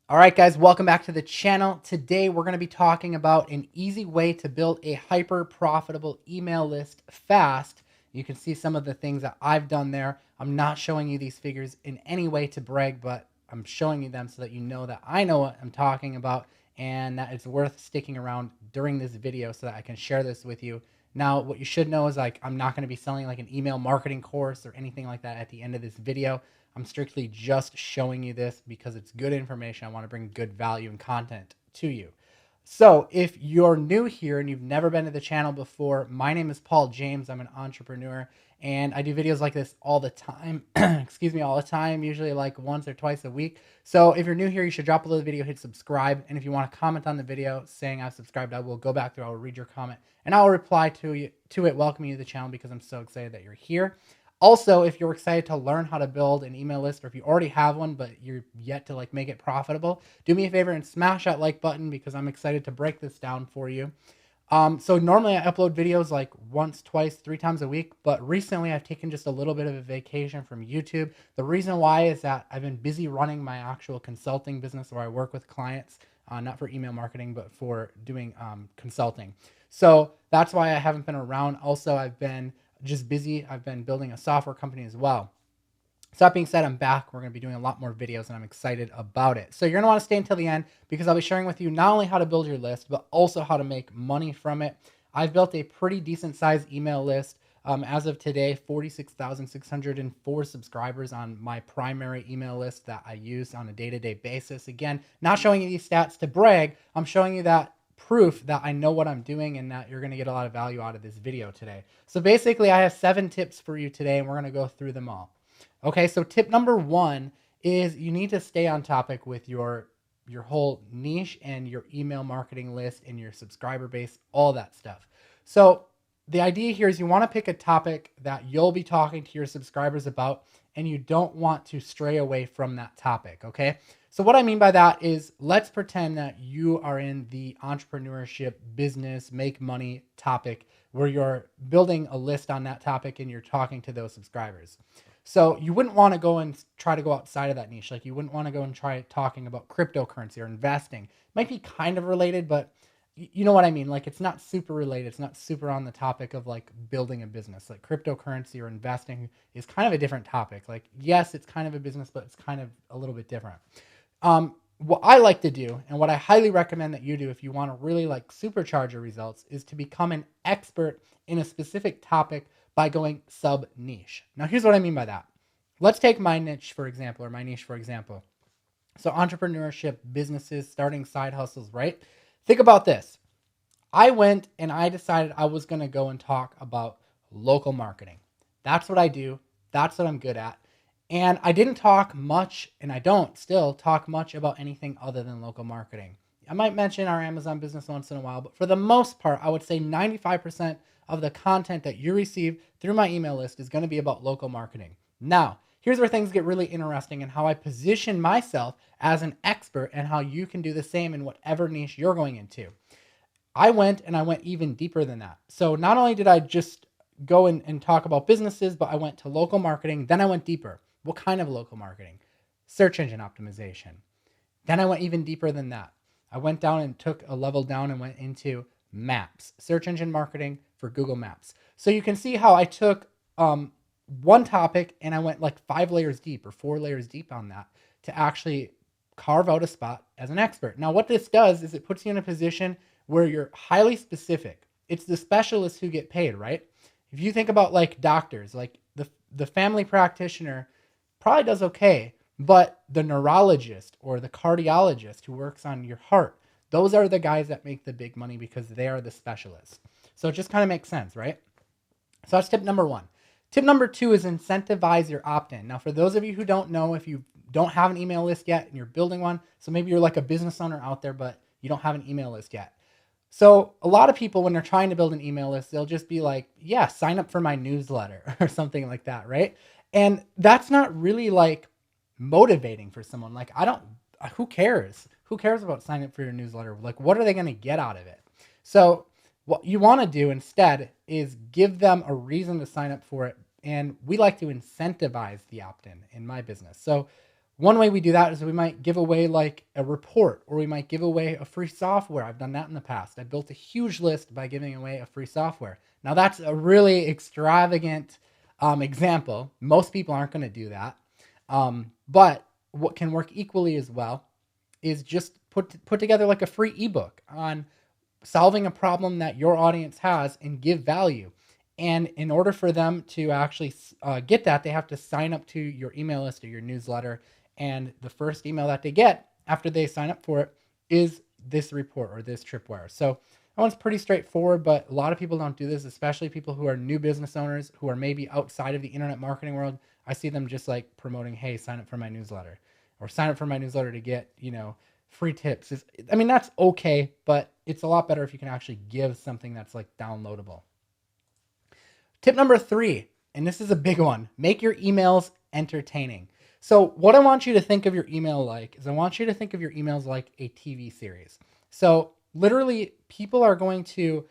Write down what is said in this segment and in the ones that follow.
All right, guys, welcome back to the channel. Today, we're going to be talking about an easy way to build a hyper profitable email list fast. You can see some of the things that I've done there. I'm not showing you these figures in any way to brag, but I'm showing you them so that you know that I know what I'm talking about and that it's worth sticking around during this video so that I can share this with you. Now, what you should know is I'm not going to be selling like an email marketing course or anything like that at the end of this video. I'm strictly just showing you this because it's good information. I want to bring good value and content to you. So if you're new here and you've never been to the channel before, my name is Paul James. I'm an entrepreneur and I do videos like this all the time. Excuse me, all the time, usually like once or twice a week. So if you're new here, you should drop below the video, hit subscribe. And if you want to comment on the video saying I've subscribed, I will go back through, I will read your comment and I'll reply to it, welcoming you to the channel because I'm so excited that you're here. Also, if you're excited to learn how to build an email list, or if you already have one, but you're yet to make it profitable, do me a favor and smash that like button because I'm excited to break this down for you. So normally I upload videos like once, twice, 3 times a week, but recently I've taken just a little bit of a vacation from YouTube. The reason why is that I've been busy running my actual consulting business where I work with clients, not for email marketing, but for doing consulting. So that's why I haven't been around. Also, I've been just busy. I've been building a software company as well. So that being said, I'm back. We're going to be doing a lot more videos and I'm excited about it. So you're going to want to stay until the end because I'll be sharing with you not only how to build your list, but also how to make money from it. I've built a pretty decent sized email list. As of today, 46,604 subscribers on my primary email list that I use on a day-to-day basis. Again, not showing you these stats to brag. I'm showing you that proof that I know what I'm doing and that you're going to get a lot of value out of this video today. So basically, I have 7 tips for you today and we're going to go through them all. Okay, so tip number 1 is you need to stay on topic with your whole niche and your email marketing list and your subscriber base, all that stuff. So the idea here is you want to pick a topic that you'll be talking to your subscribers about and you don't want to stray away from that topic, okay? So what I mean by that is let's pretend that you are in the entrepreneurship, business, make money topic where you're building a list on that topic and you're talking to those subscribers. So you wouldn't want to go and try to go outside of that niche. Like you wouldn't want to go and try talking about cryptocurrency or investing. It might be kind of related, but you know what I mean? Like it's not super related. It's not super on the topic of like building a business. Like cryptocurrency or investing is kind of a different topic. Like, yes, it's kind of a business, but it's kind of a little bit different. What I like to do and what I highly recommend that you do if you want to really like supercharge your results is to become an expert in a specific topic by going sub niche. Now, here's what I mean by that. Let's take my niche, for example, or my niche, for example. So entrepreneurship, businesses, starting side hustles, right? Think about this. I went and I decided I was going to go and talk about local marketing. That's what I do. That's what I'm good at. And I didn't talk much, and I don't still talk much about anything other than local marketing. I might mention our Amazon business once in a while, but for the most part, I would say 95% of the content that you receive through my email list is going to be about local marketing. Now, here's where things get really interesting and how I position myself as an expert and how you can do the same in whatever niche you're going into. I went even deeper than that. So not only did I just go and talk about businesses, but I went to local marketing. Then I went deeper. What kind of local marketing? Search engine optimization. Then I went even deeper than that. I went down and took a level down and went into maps, search engine marketing for Google Maps. So you can see how I took one topic and I went like 5 layers deep or 4 layers deep on that to actually carve out a spot as an expert. Now, what this does is it puts you in a position where you're highly specific. It's the specialists who get paid, right? If you think about like doctors, like the family practitioner probably does okay, but the neurologist or the cardiologist who works on your heart, those are the guys that make the big money because they are the specialists. So it just kind of makes sense, right? So that's tip number 1. Tip number 2 is incentivize your opt-in. Now, for those of you who don't know, if you don't have an email list yet and you're building one, so maybe you're like a business owner out there, but you don't have an email list yet. So a lot of people, when they're trying to build an email list, they'll just be like, yeah, sign up for my newsletter or something like that, right? And that's not really like motivating for someone. Like, who cares? Who cares about signing up for your newsletter? Like, what are they going to get out of it? So what you want to do instead is give them a reason to sign up for it. And we like to incentivize the opt-in my business. So One way we do that is we might give away like a report, or we might give away a free software. I've done that in the past. I built a huge list by giving away a free software. Now that's a really extravagant example. Most people aren't going to do that. But what can work equally as well is just put together like a free ebook on solving a problem that your audience has and give value. And in order for them to actually get that, they have to sign up to your email list or your newsletter. And the first email that they get after they sign up for it is this report or this tripwire. So that one's pretty straightforward, but a lot of people don't do this, especially people who are new business owners who are maybe outside of the internet marketing world. I see them just like promoting, hey, sign up for my newsletter, or sign up for my newsletter to get, free tips. I mean, that's okay, but it's a lot better if you can actually give something that's like downloadable. Tip number 3, and this is a big one, make your emails entertaining. So what I want you to think of your email like is I want you to think of your emails like a TV series. So literally people are going to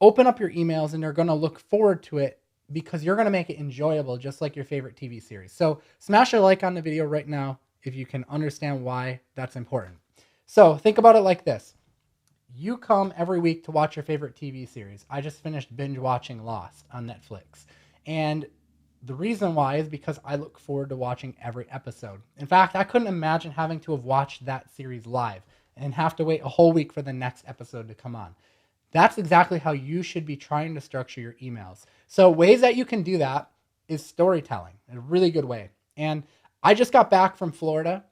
open up your emails and they're going to look forward to it because you're going to make it enjoyable, just like your favorite TV series. So smash a like on the video right now if you can understand why that's important. So think about it like this. You come every week to watch your favorite TV series. I just finished binge watching Lost on Netflix. And the reason why is because I look forward to watching every episode. In fact, I couldn't imagine having to have watched that series live and have to wait a whole week for the next episode to come on. That's exactly how you should be trying to structure your emails. So ways that you can do that is storytelling, a really good way. And I just got back from Florida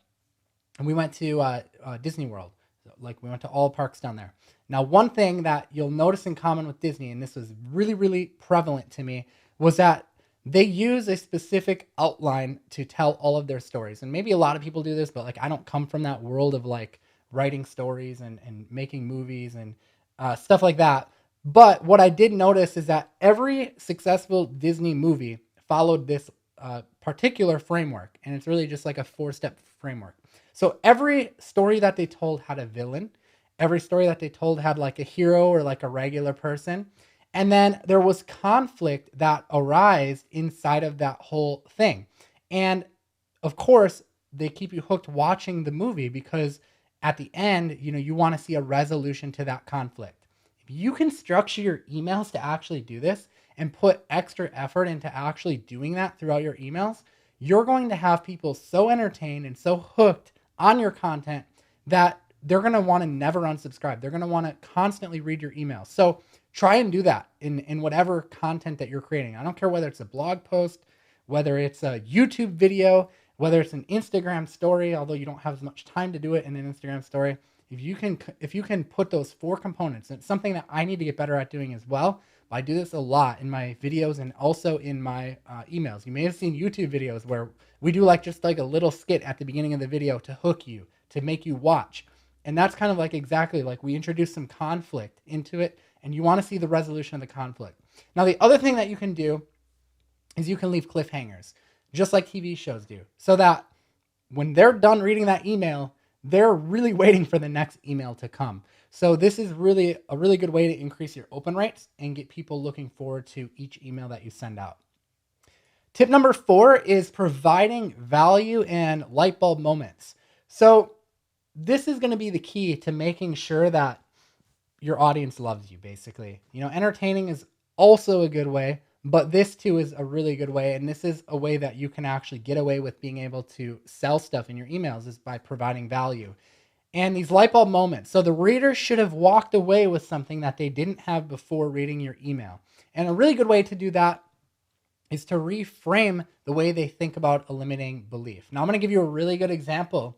and we went to Disney World. Like we went to all parks down there. Now, one thing that you'll notice in common with Disney, and this was really, really prevalent to me, was that they use a specific outline to tell all of their stories. And maybe a lot of people do this, but like I don't come from that world of like writing stories and making movies and stuff like that. But what I did notice is that every successful Disney movie followed this particular framework. And it's really just like a 4-step framework. So every story that they told had a villain. Every story that they told had like a hero or like a regular person. And then there was conflict that arose inside of that whole thing. And of course, they keep you hooked watching the movie because at the end, you want to see a resolution to that conflict. If you can structure your emails to actually do this and put extra effort into actually doing that throughout your emails, you're going to have people so entertained and so hooked on your content that they're going to want to never unsubscribe. They're going to want to constantly read your emails. So try and do that in whatever content that you're creating. I don't care whether it's a blog post, whether it's a YouTube video, whether it's an Instagram story, although you don't have as much time to do it in an Instagram story. If you can put those 4 components, it's something that I need to get better at doing as well. I do this a lot in my videos and also in my emails. You may have seen YouTube videos where we do just a little skit at the beginning of the video to hook you, to make you watch. And that's kind of like exactly like we introduce some conflict into it and you want to see the resolution of the conflict. Now, the other thing that you can do is you can leave cliffhangers, just like TV shows do, so that when they're done reading that email, they're really waiting for the next email to come. So this is really a really good way to increase your open rates and get people looking forward to each email that you send out. Tip number 4 is providing value and light bulb moments. So this is going to be the key to making sure that your audience loves you, basically. Entertaining is also a good way, but this too is a really good way. And this is a way that you can actually get away with being able to sell stuff in your emails, is by providing value. And these light bulb moments. So the reader should have walked away with something that they didn't have before reading your email. And a really good way to do that is to reframe the way they think about a limiting belief. Now I'm going to give you a really good example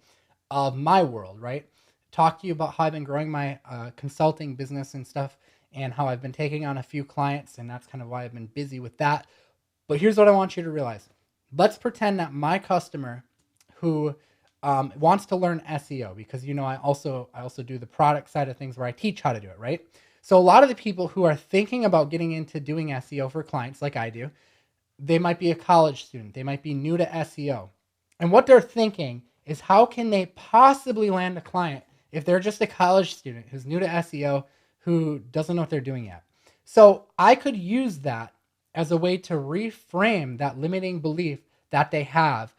of my world, right? Talk to you about how I've been growing my consulting business and stuff, and how I've been taking on a few clients, and that's kind of why I've been busy with that. But here's what I want you to realize. Let's pretend that my customer who wants to learn SEO, because I also do the product side of things where I teach how to do it, right? So a lot of the people who are thinking about getting into doing SEO for clients like I do, they might be a college student, they might be new to SEO. And what they're thinking is, how can they possibly land a client if they're just a college student who's new to SEO, who doesn't know what they're doing yet? So I could use that as a way to reframe that limiting belief that they have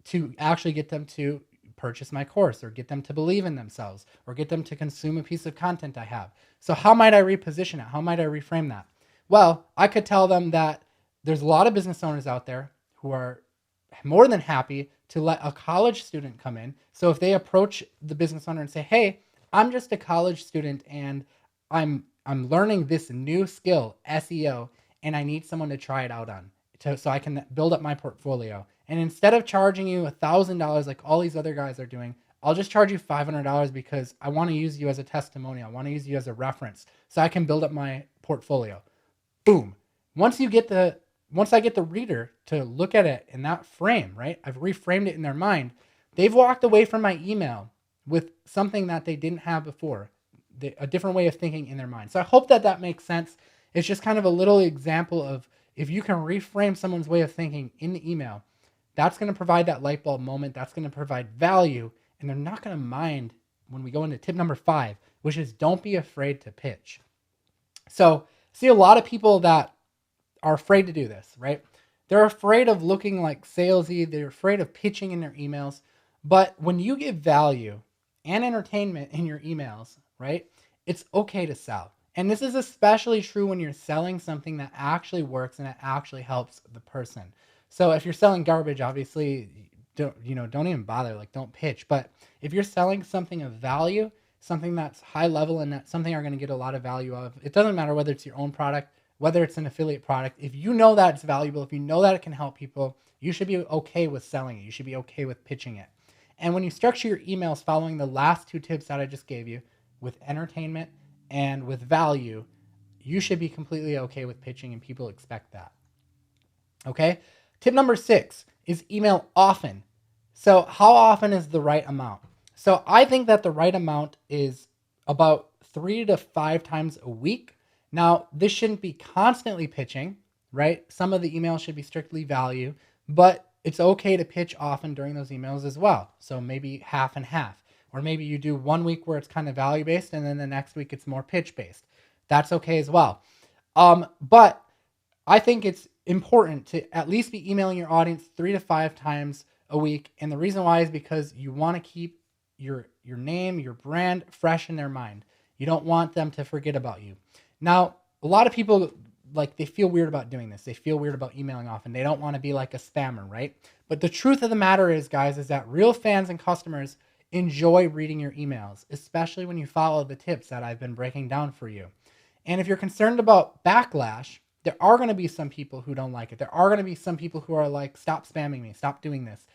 to actually get them to purchase my course or get them to believe in themselves or get them to consume a piece of content I have. So how might I reposition it? How might I reframe that? Well, I could tell them that there's a lot of business owners out there who are more than happy to let a college student come in. So if they approach the business owner and say, "Hey, I'm just a college student and I'm learning this new skill, SEO, and I need someone to try it out on so I can build up my portfolio. And instead of charging you $1,000 like all these other guys are doing, I'll just charge you $500 because I want to use you as a testimonial. I want to use you as a reference so I can build up my portfolio." Boom. Once you get the Once I get the reader to look at it in that frame, right? I've reframed it in their mind. They've walked away from my email with something that they didn't have before, a different way of thinking in their mind. So I hope that that makes sense. It's just kind of a little example of if you can reframe someone's way of thinking in the email, that's going to provide that light bulb moment. That's going to provide value, and they're not going to mind when we go into tip number 5, which is don't be afraid to pitch. So see a lot of people that are afraid to do this, right? They're afraid of looking like salesy. They're afraid of pitching in their emails. But when you give value and entertainment in your emails, right, it's okay to sell. And this is especially true when you're selling something that actually works and that actually helps the person. So if you're selling garbage, obviously, don't even bother. Like, don't pitch. But if you're selling something of value, something that's high level and that something are going to get a lot of value of, it doesn't matter whether it's your own product, whether it's an affiliate product. If you know that it's valuable, if you know that it can help people, you should be okay with selling it. You should be okay with pitching it. And when you structure your emails following the last 2 tips that I just gave you, with entertainment and with value, you should be completely okay with pitching, and people expect that. Okay? Tip number 6 is email often. So how often is the right amount? So I think that the right amount is about 3 to 5 times a week. Now, this shouldn't be constantly pitching, right? Some of the emails should be strictly value, but it's okay to pitch often during those emails as well. So maybe half and half, or maybe you do 1 week where it's kind of value based and then the next week it's more pitch based. That's okay as well. But I think it's important to at least be emailing your audience 3 to 5 times a week. And the reason why is because you want to keep your name, your brand fresh in their mind. You don't want them to forget about you. Now, a lot of people, like, they feel weird about doing this. They feel weird about emailing often. They don't want to be like a spammer, right? But the truth of the matter is, guys, is that real fans and customers enjoy reading your emails, especially when you follow the tips that I've been breaking down for you. And if you're concerned about backlash, there are going to be some people who don't like it. There are going to be some people who are like, stop spamming me, stop doing this.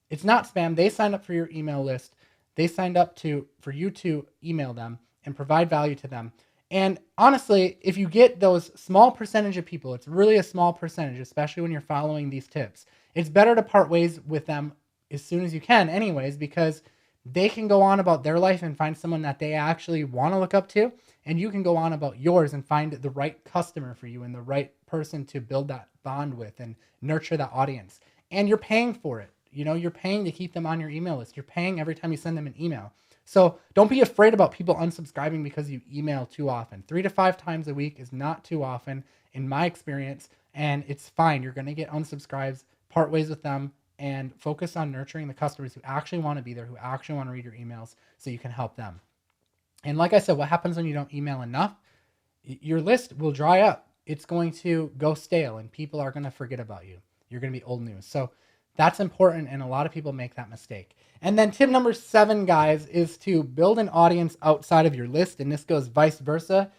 It's not spam. They signed up for your email list. They signed up for you to email them and provide value to them. And honestly, if you get those small percentage of people, it's really a small percentage, especially when you're following these tips, it's better to part ways with them as soon as you can anyways, because they can go on about their life and find someone that they actually want to look up to. And you can go on about yours and find the right customer for you and the right person to build that bond with and nurture that audience. And you're paying for it. You're paying to keep them on your email list. You're paying every time you send them an email. So don't be afraid about people unsubscribing because you email too often. 3 to 5 times a week is not too often in my experience, and it's fine. You're going to get unsubscribes, part ways with them, and focus on nurturing the customers who actually want to be there, who actually want to read your emails so you can help them. And like I said, what happens when you don't email enough? Your list will dry up. It's going to go stale, and people are going to forget about you. You're going to be old news. So that's important, and a lot of people make that mistake. And then tip number 7, guys, is to build an audience outside of your list, and this goes vice versa.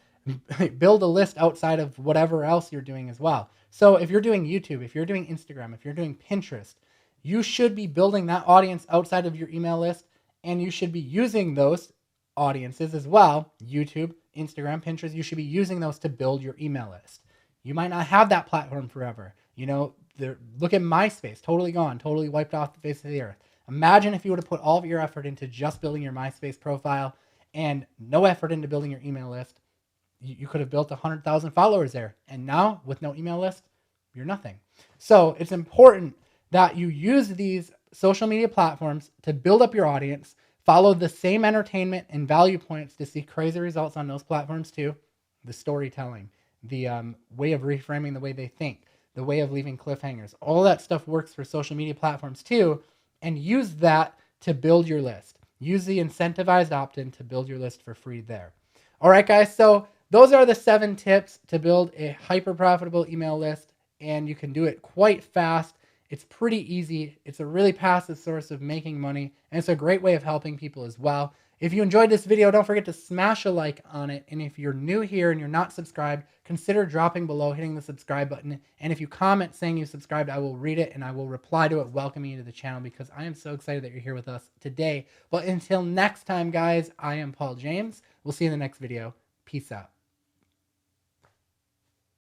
Build a list outside of whatever else you're doing as well. So if you're doing YouTube, if you're doing Instagram, if you're doing Pinterest, you should be building that audience outside of your email list, and you should be using those audiences as well. YouTube, Instagram, Pinterest, you should be using those to build your email list. You might not have that platform forever. Look at MySpace, totally gone, totally wiped off the face of the earth. Imagine if you would have put all of your effort into just building your MySpace profile and no effort into building your email list. You could have built 100,000 followers there. And now with no email list, you're nothing. So it's important that you use these social media platforms to build up your audience, follow the same entertainment and value points to see crazy results on those platforms too. The storytelling, the way of reframing the way they think, the way of leaving cliffhangers, all that stuff works for social media platforms too. and use that to build your list. Use the incentivized opt-in to build your list for free there. All right, guys. So those are the 7 tips to build a hyper profitable email list, and you can do it quite fast. It's pretty easy. It's a really passive source of making money, and it's a great way of helping people as well. If you enjoyed this video, don't forget to smash a like on it. And if you're new here and you're not subscribed, consider dropping below, hitting the subscribe button. And if you comment saying you subscribed, I will read it and I will reply to it, welcoming you to the channel, because I am so excited that you're here with us today. But until next time, guys, I am Paul James. We'll see you in the next video. Peace out.